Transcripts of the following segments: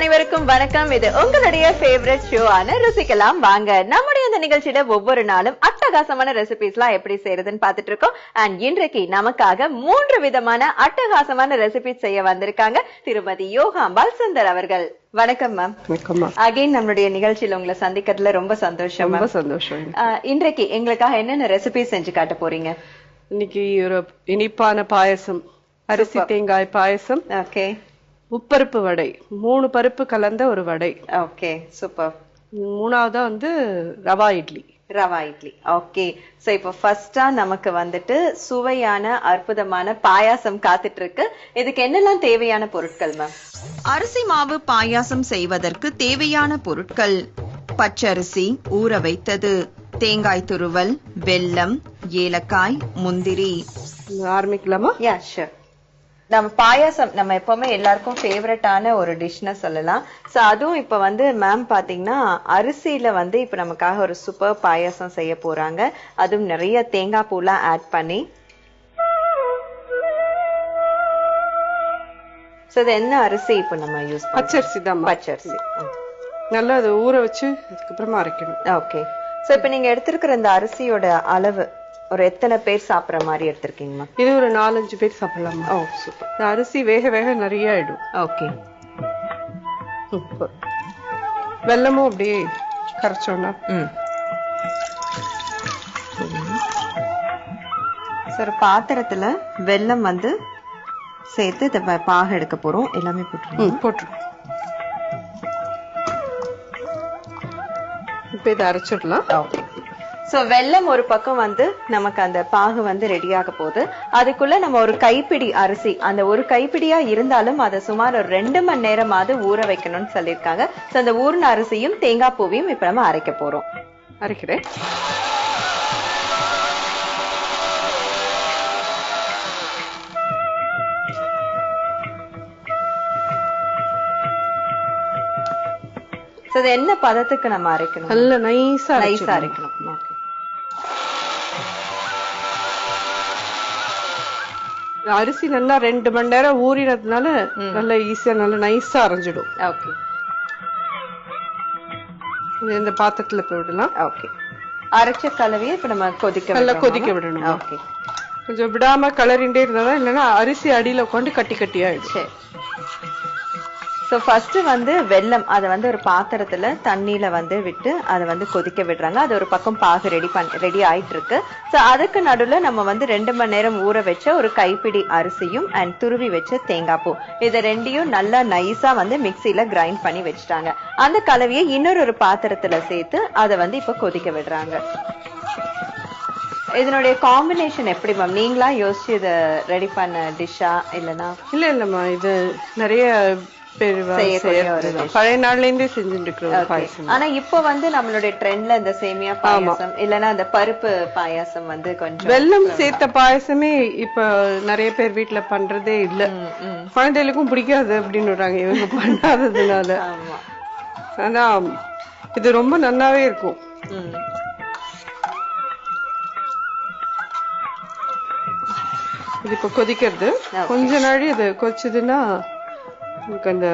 அனைவருக்கும் வணக்கம். இது உங்களுடைய ஃபேவரட் ஷோ ஆன ருசிக்கலாம் வாங்க. நம்முடைய இந்த நிகழ்ச்சியில ஒவ்வொரு நாளும் அட்டகாசமான ரெசிபிஸ்லாம் எப்படி செய்யறதுன்னு பாத்துட்டு இருக்கோம். அண்ட் இன்றைக்கு நமக்காக 3 விதமான அட்டகாசமான ரெசிபிஸ் செய்ய வந்திருக்காங்க திருமதி யோகாம்பாள் சுந்தர் அவர்கள். வணக்கம் மேம். அகைன் நம்மளுடைய நிகழ்ச்சியில உங்களை சந்திக்கிறதுல ரொம்ப சந்தோஷம். ரொம்ப சந்தோஷம். இன்றைக்கு எங்களுக்காக என்னென்ன ரெசிபி செஞ்சு காட்ட போறீங்க? இன்னைக்கு ஒரு இனிப்பான பாயசம், அரிசி தேங்காய் பாயசம். ஓகே. உப்பருப்பு வடை, 3 பருப்பு கலந்த ஒரு வடை. Okay, super. மூணாவதா வந்து ரவா இட்லி. ரவா இட்லி. ஓகே. சோ இப்போ ஃபர்ஸ்டா நமக்கு வந்துட்டு சுவையான அற்புதமான பாயாசம் காத்துட்டு இருக்கு. இதுக்கு என்னெல்லாம் தேவையான பொருட்கள் மேம்? அரிசி மாவு பாயாசம் செய்வதற்கு தேவையான பொருட்கள்: பச்சரிசி ஊற வைத்தது, தேங்காய் துருவல், வெல்லம், ஏலக்காய், முந்திரி. ஆரம்பிக்கலாமா? யா, ஷூர். நம்ம பாயாசம் நம்ம எப்பவுமே எல்லாருக்கும் ஃபேவரட்டான ஒரு டிஷ்னு சொல்லலாம். சோ அதுவும் இப்ப வந்து மேம் பாத்தீங்கன்னா அரிசியில வந்து இப்ப நமக்காக ஒரு சூப்பர் பாயாசம் செய்ய போறாங்க. அதுவும் நிறைய தேங்காய் பூலாம் ஆட் பண்ணி. சோ இது என்ன அரிசி இப்ப நம்ம யூஸ் பண்ணோம்? பச்சரிசி தான். பச்சரிசி நல்லா அதை ஊற வச்சு அதுக்கப்புறமா அரைக்கணும். ஓகே. சோ இப்ப நீங்க எடுத்திருக்கிற இந்த அரிசியோட அளவு ஒரு எத்தனை பேர் சாப்பிடுற மாதிரி எடுத்திருக்கீங்க? இது ஒரு 4-5 பேர் சாப்பிடலாம். ஓ சூப்பர். இந்த அரிசி வேக வேக நிறைய ஆயிடும். ஓகே. வெல்லமும் அப்படியே கரைச்சோம்னா. ஒரு பாத்திரத்துல வெல்லம் வந்து சேர்த்து இதை பாக எடுக்க போறோம். எல்லாமே போட்டு இப்ப இதை அரைச்சிடலாம். ஓகே. சோ வெல்லம் ஒரு பக்கம் வந்து நமக்கு அந்த பாகு வந்து ரெடியாக போகுது. அதுக்குள்ள நம்ம ஒரு கைப்பிடி அரிசி, அந்த ஒரு கைப்பிடியா இருந்தாலும் அதை சுமார் ஒரு 2 மணி நேரமாவது ஊற வைக்கணும்னு சொல்லியிருக்காங்க. சோ அந்த ஊர்ன அரிசியும் தேங்காய் பூவையும் இப்ப நம்ம அரைக்க போறோம். அரைக்கிறேன். சோ இது என்ன பதத்துக்கு நம்ம அரைக்கணும்? நல்ல நைஸா அரைக்கணும். ஓகே. அரிசி நல்லா 2 மணி நேரம் ஊறினதுனால நல்லா ஈஸியா நல்லா நைஸா அரைஞ்சிடும். ஓகே. இந்த பாத்திரத்துல போடலாம். ஓகே. அரைச்ச கலவையை இப்ப நம்ம நல்லா கொதிக்க விடணும். ஓகே. கொஞ்சம் விடாம கலரிண்டே இருந்தாதான், இல்லைன்னா அரிசி அடியில உட்காந்து கட்டி கட்டி ஆயிடும். சோ ஃபர்ஸ்ட் வந்து வெல்லம் அதை வந்து ஒரு பாத்திரத்துல தண்ணியில வந்து விட்டு அதை வந்து கொதிக்க விடுறாங்க. அது ஒரு பக்கம் பாகு ரெடி ஆயிட்டு இருக்கு. சோ அதுக்கு நடுவுல நம்ம வந்து 2 மணி நேரம் ஊற வச்ச ஒரு கைப்பிடி அரிசியும் அண்ட் துருவி வச்ச தேங்காய் பூ, இதை ரெண்டையும் நல்லா நைஸா வந்து மிக்சியில கிரைண்ட் பண்ணி வச்சுட்டாங்க. அந்த கலவையை இன்னொரு பாத்திரத்துல சேர்த்து அதை வந்து இப்ப கொதிக்க விடுறாங்க. இதனுடைய காம்பினேஷன் எப்படி மேம்? நீங்களா யோசிச்சு இதை ரெடி பண்ண டிஷ்ஷா இல்லனா? இல்லம்மா, இது நிறைய பழைய நாள்ல இருந்தே செஞ்சுட்டு இருக்கிறோம். ஆனா இப்ப வந்து நம்மளுடைய ட்ரெண்ட்ல இந்த சேமியா பாயாசம் இல்லன்னா அந்த பருப்பு பாயாசம் வந்து கொஞ்சம் வெல்லம் சேர்த்த பாயசமே இப்ப நிறைய பேர் வீட்டுல பண்றதே இல்ல. குழந்தைகளுக்கும் பிடிக்காது அப்படின்னு இவங்க பண்ணாததுனால. ஆனா இது ரொம்ப நல்லாவே இருக்கும். இது இப்ப கொதிக்கிறது. கொஞ்ச நாள் இது கொதிச்சதுன்னா அந்த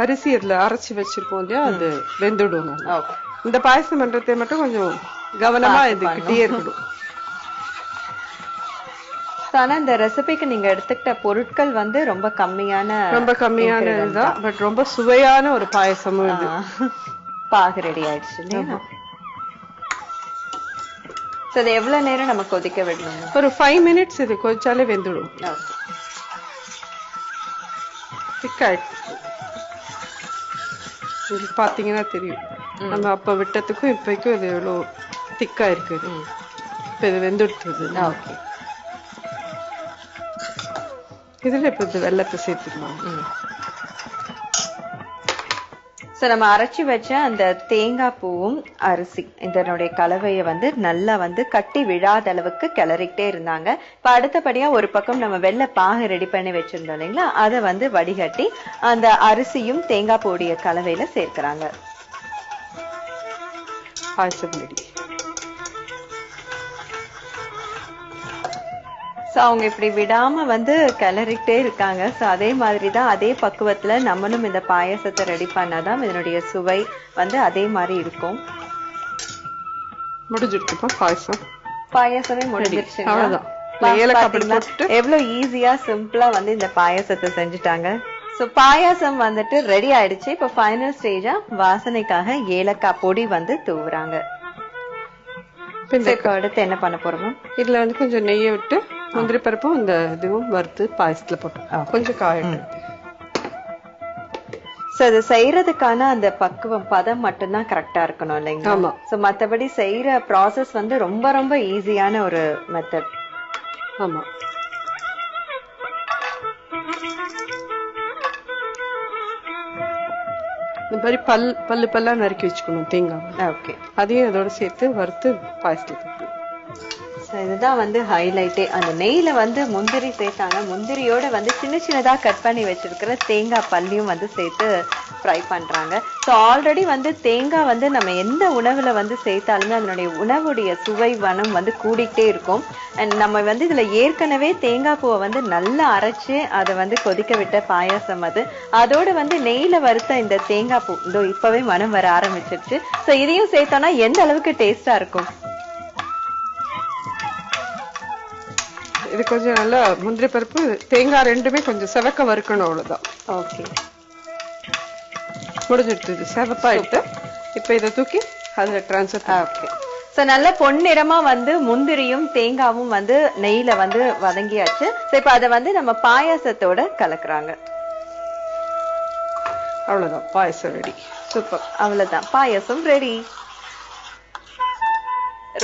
அரிசி அதுல அரைச்சி வச்சிருக்கோம் இல்லையா, அது வெந்துடும். இந்த பாயசம் பண்றதை மட்டும் கொஞ்சம் கவனமா இதுக்கிட்டே இருக்கணும். ஆனா இந்த ரெசிபிக்கு நீங்க எடுத்துக்கிட்ட பொருட்கள் வந்து ரொம்ப கம்மியானதுதான். பட் ரொம்ப சுவையான ஒரு பாயசமும் இது. பாகு ரெடி ஆயிடுச்சு இல்லையா? இது எவ்வளவு நேரம் நம்ம கொதிக்க விடணும்? ஒரு 5 மினிட்ஸ் இது கொதிச்சாலே வெந்துடும். பாத்தீங்கன்னா தெரியும், நம்ம அப்ப விட்டதுக்கும் இப்பக்கும் இது எவ்வளவு திக்கா இருக்கு. இப்ப இது வெந்துடுது. இதுல இப்ப இது வெல்லத்தை சேர்த்துக்கலாம். நம்ம அரைச்சி வச்ச அந்த தேங்காய் பூவும் அரிசி இதனுடைய கலவையை வந்து நல்லா வந்து கட்டி விழாத அளவுக்கு கிளறிக்கிட்டே இருந்தாங்க. இப்ப அடுத்தபடியா ஒரு பக்கம் நம்ம வெள்ளை பாகு ரெடி பண்ணி வச்சிருந்தோம் இல்லைங்களா, அதை வந்து வடிகட்டி அந்த அரிசியும் தேங்காய் பூடைய கலவையில சேர்க்கிறாங்க. சோ அவங்க இப்படி விடாம வந்து கிளறிட்டே இருக்காங்க. சோ அதே மாதிரிதான் அதே பக்குவத்துல நம்மளும் இந்த பாயாசத்தை ரெடி பண்ணாதான் இதனுடைய சுவை வந்து அதே மாதிரி இருக்கும். முடிஞ்சிருக்குப்பா பாயசம். பாயாசமே முடிஞ்சிருச்சு. அவ்வளவுதான். ஏலக்காய் பொடி போட்டு எவ்வளவு ஈஸியா சிம்பிளா வந்து இந்த பாயாசத்தை செஞ்சுட்டாங்க. சோ பாயாசம் வந்துட்டு ரெடி ஆயிடுச்சு. இப்ப ஃபைனல் ஸ்டேஜா வாசனைக்காக ஏலக்காய் பொடி வந்து தூவுறாங்க. அடுத்து என்ன பண்ண போறோம்? இதுல வந்து கொஞ்சம் நெய்யை விட்டு முந்திரி பருப்பும் இந்த இதுவும் வறுத்து பாயசத்துல போட்டோம். கொஞ்சம் காயம். சோ அது செய்யறதுக்கான அந்த பக்குவம் பதம் மட்டும்தான் கரெக்டா இருக்கணும் இல்லைங்களா? ஆமா. சோ மத்தபடி செய்யற ப்ராசஸ் வந்து ரொம்ப ரொம்ப ஈஸியான ஒரு மெத்தட். ஆமா. இந்த மாதிரி பல்லா நறுக்கி வச்சுக்கணும் தேங்காய். ஓகே. அதையும் அதோட சேர்த்து வறுத்து பாயசத்துல. இதுதான் வந்து ஹைலைட்டே. அந்த நெய்ல வந்து முந்திரி சேர்த்தாங்க. முந்திரியோட வந்து சின்ன சின்னதா கட் பண்ணி வச்சிருக்கிற தேங்காய் பல்லியும் வந்து சேர்த்து ஃப்ரை பண்றாங்க. ஸோ ஆல்ரெடி வந்து தேங்காய் வந்து நம்ம எந்த உணவுல வந்து சேர்த்தாலுமே அதனுடைய உணவுடைய சுவை வனம் வந்து கூடிக்கிட்டே இருக்கும். அண்ட் நம்ம வந்து இதுல ஏற்கனவே தேங்காய் பூவை வந்து நல்லா அரைச்சு அதை வந்து கொதிக்க விட்ட பாயாசம் அது. அதோட வந்து நெய்ல வறுத்த இந்த தேங்காய் பூ இதோ இப்பவே மனம் வர ஆரம்பிச்சிருச்சு. ஸோ இதையும் சேர்த்தோம்னா எந்த அளவுக்கு டேஸ்டா இருக்கும். இது கொஞ்சம் நல்லா முந்திரி பருப்பு தேங்காய் ரெண்டுமே கொஞ்சம் செவக்க வறுக்கணும். அவ்வளவுதான். ஓகே. முடிஞ்சிடுது. செவப்பாயிட்டு இப்ப இதை தூக்கி அதுல டிரான்ஸ்ஃபர். ஓகே. சோ நல்ல பொன்னிறமா வந்து முந்திரியும் தேங்காவும் வந்து நெய்ல வந்து வதங்கியாச்சு. சோ இப்ப அதை வந்து நம்ம பாயாசத்தோட கலக்குறாங்க. அவ்வளவுதான். பாயசம் ரெடி. சூப்பர். அவ்வளவுதான், பாயசம் ரெடி.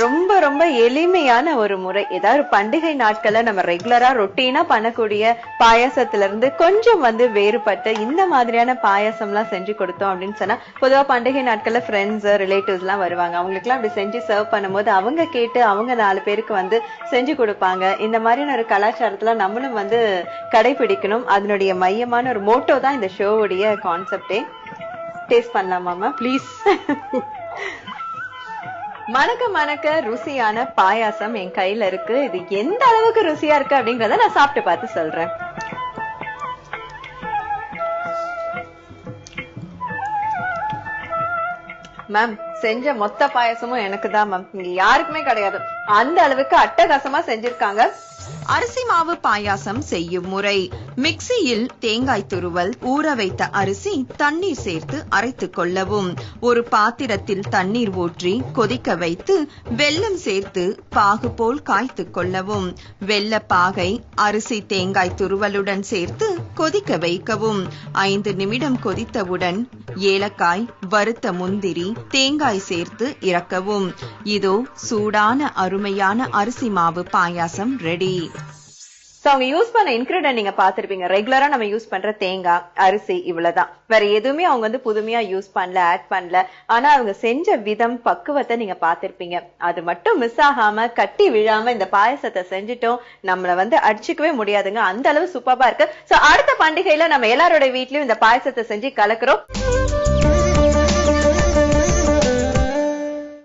ரொம்ப ரொம்ப எளிமையான ஒரு முறை. ஏதாவது பண்டிகை நாட்கள்ல நம்ம ரெகுலரா ரொட்டீனா பண்ணக்கூடிய பாயாசத்துல இருந்து கொஞ்சம் வந்து வேறுபட்டு இந்த மாதிரியான பாயாசம் எல்லாம் செஞ்சு கொடுத்தோம் அப்படின்னு சொன்னா, பொதுவா பண்டிகை நாட்கள்ல ஃப்ரெண்ட்ஸ் ரிலேட்டிவ்ஸ் எல்லாம் வருவாங்க. அவங்களுக்கு எல்லாம் அப்படி செஞ்சு சர்வ் பண்ணும்போது அவங்க கேட்டு அவங்க 4 பேருக்கு வந்து செஞ்சு கொடுப்பாங்க. இந்த மாதிரியான ஒரு கலாச்சாரத்துல நம்மளும் வந்து கடைபிடிக்கணும். அதனுடைய மையமான ஒரு மோட்டோ தான் இந்த ஷோவுடைய கான்செப்டே. டேஸ்ட் பண்ணலாமா ப்ளீஸ்? மணக்க மணக்க ருசியான பாயாசம் என் கையில இருக்கு. இது எந்த அளவுக்கு ருசியா இருக்கு அப்படிங்கறத நான் சாப்பிட்டு பார்த்து சொல்றேன். மேம், செஞ்ச மொத்த பாயாசமும் எனக்கு தான் மேம். இங்க யாருக்குமே கிடையாது. அந்த அளவுக்கு அட்டகாசமா செஞ்சிருக்காங்க. அரிசி மாவு பாயாசம் செய்யும் முறை: மிக்சியில் தேங்காய் துருவல், ஊற வைத்த அரிசி, தண்ணீர் சேர்த்து அரைத்துக் கொள்ளவும். ஒரு பாத்திரத்தில் தண்ணீர் ஊற்றி கொதிக்க வைத்து வெல்லம் சேர்த்து பாகு போல் காய்த்துக் கொள்ளவும். வெல்ல பாகை அரிசி தேங்காய் துருவலுடன் சேர்த்து கொதிக்க வைக்கவும். 5 நிமிடம் கொதித்தவுடன் ஏலக்காய், வறுத்த முந்திரி, தேங்காய் சேர்த்து இறக்கவும். இதோ சூடான அருமையான அரிசி மாவு பாயாசம் ரெடி. அவங்க யூஸ் பண்ண இன்கிரிடியன்ட் நீங்க பாத்திருப்பீங்க. ரெகுலரா நம்ம யூஸ் பண்ற தேங்காய், அரிசி, இவ்வளவுதான். வேற எதுவுமே அவங்க வந்து புதுமையா யூஸ் பண்ணல, ஆட் பண்ணல. ஆனா அவங்க செஞ்ச விதம், பக்குவத்தை நீங்க பாத்திருப்பீங்க. அது மட்டும் மிஸ் ஆகாம கட்டி விழாம இந்த பாயசத்தை செஞ்சுட்டோம். நம்மள வந்து அடிச்சுக்கவே முடியாதுங்க. அந்த அளவு சூப்பரா இருக்கு. சோ அடுத்த பண்டிகையில நம்ம எல்லாரோட வீட்லயும் இந்த பாயசத்தை செஞ்சு கலக்குறோம்.